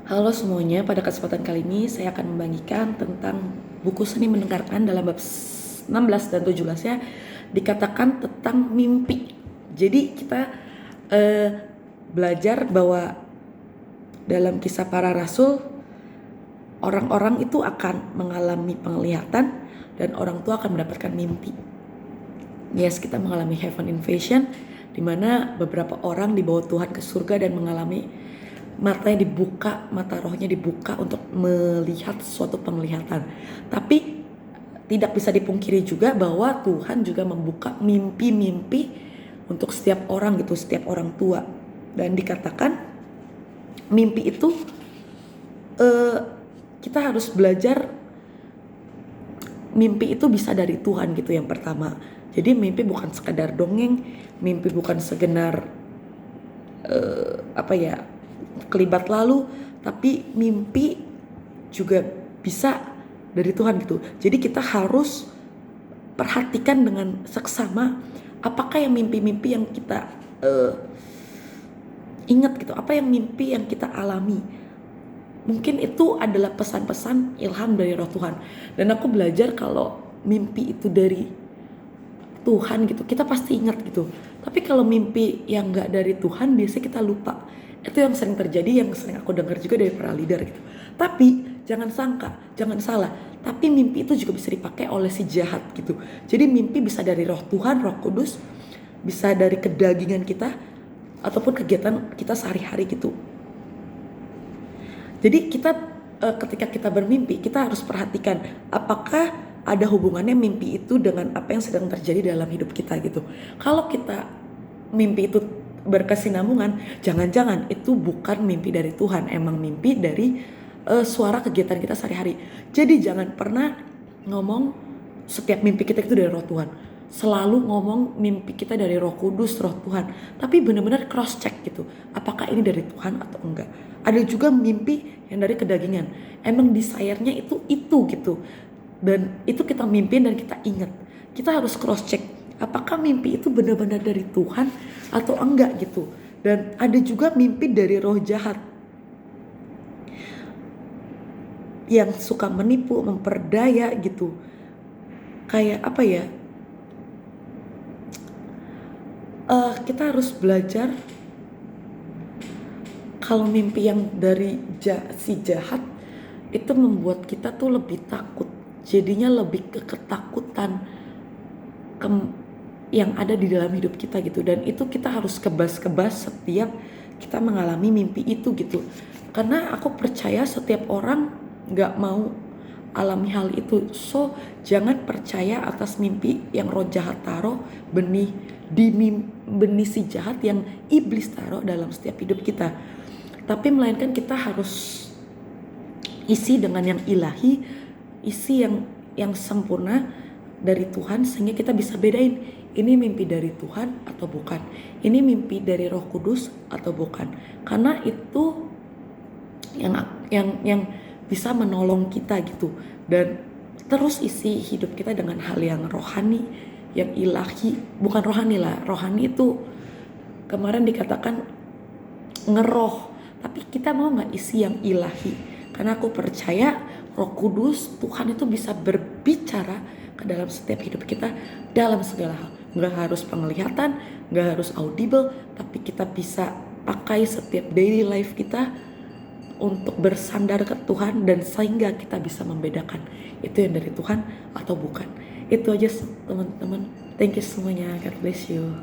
Halo semuanya, pada kesempatan kali ini saya akan membagikan tentang buku Seni Mendengarkan dalam bab 16 dan 17 ya, dikatakan tentang mimpi. Jadi kita belajar bahwa dalam kisah para rasul, orang-orang itu akan mengalami penglihatan dan orang tua akan mendapatkan mimpi. Yes, kita mengalami heaven invasion, di mana beberapa orang dibawa Tuhan ke surga dan mengalami matanya dibuka, mata rohnya dibuka untuk melihat suatu penglihatan. Tapi tidak bisa dipungkiri juga bahwa Tuhan juga membuka mimpi-mimpi untuk setiap orang gitu, setiap orang tua. Dan dikatakan mimpi itu kita harus belajar mimpi itu bisa dari Tuhan gitu yang pertama. Jadi mimpi bukan sekedar dongeng, mimpi bukan sekedar kelibat lalu, tapi mimpi juga bisa dari Tuhan gitu. Jadi kita harus perhatikan dengan seksama apakah yang mimpi-mimpi yang kita ingat gitu, apa yang mimpi yang kita alami. Mungkin itu adalah pesan-pesan ilham dari roh Tuhan. Dan aku belajar kalau mimpi itu dari Tuhan gitu, kita pasti ingat gitu. Tapi kalau mimpi yang gak dari Tuhan, biasanya kita lupa. Itu yang sering terjadi, yang sering aku dengar juga dari para leader gitu. Tapi jangan sangka, jangan salah, tapi mimpi itu juga bisa dipakai oleh si jahat gitu. Jadi mimpi bisa dari roh Tuhan, roh kudus, bisa dari kedagingan kita, ataupun kegiatan kita sehari-hari gitu. Jadi kita ketika kita bermimpi, kita harus perhatikan apakah ada hubungannya mimpi itu dengan apa yang sedang terjadi dalam hidup kita gitu. Kalau kita mimpi itu berkesinambungan, jangan-jangan itu bukan mimpi dari Tuhan, emang mimpi dari suara kegiatan kita sehari-hari. Jadi jangan pernah ngomong setiap mimpi kita itu dari roh Tuhan. Selalu ngomong mimpi kita dari roh kudus, roh Tuhan. Tapi benar-benar cross check gitu, apakah ini dari Tuhan atau enggak. Ada juga mimpi yang dari kedagingan, emang desire-nya itu gitu. Dan itu kita mimpin dan kita ingat. Kita harus cross check apakah mimpi itu benar-benar dari Tuhan atau enggak gitu. Dan ada juga mimpi dari roh jahat yang suka menipu, memperdaya gitu. Kayak apa ya? Kita harus belajar kalau mimpi yang dari si jahat itu membuat kita tuh lebih takut. Jadinya lebih ke ketakutan yang ada di dalam hidup kita gitu. Dan itu kita harus kebas-kebas setiap kita mengalami mimpi itu gitu. Karena aku percaya setiap orang gak mau alami hal itu. So jangan percaya atas mimpi yang roh jahat taruh, benih si jahat yang iblis taruh dalam setiap hidup kita. Tapi melainkan kita harus isi dengan yang ilahi, isi yang sempurna dari Tuhan, sehingga kita bisa bedain ini mimpi dari Tuhan atau bukan, ini mimpi dari Roh Kudus atau bukan. Karena itu yang bisa menolong kita gitu. Dan terus isi hidup kita dengan hal yang rohani, yang ilahi. Bukan rohani lah, rohani itu kemarin dikatakan ngeroh, tapi kita mau gak isi yang ilahi. Karena aku percaya Roh Kudus, Tuhan itu bisa berbicara ke dalam setiap hidup kita dalam segala hal. Gak harus penglihatan, gak harus audible, tapi kita bisa pakai setiap daily life kita untuk bersandar ke Tuhan, dan sehingga kita bisa membedakan itu yang dari Tuhan atau bukan. Itu aja teman-teman. Thank you semuanya. God bless you.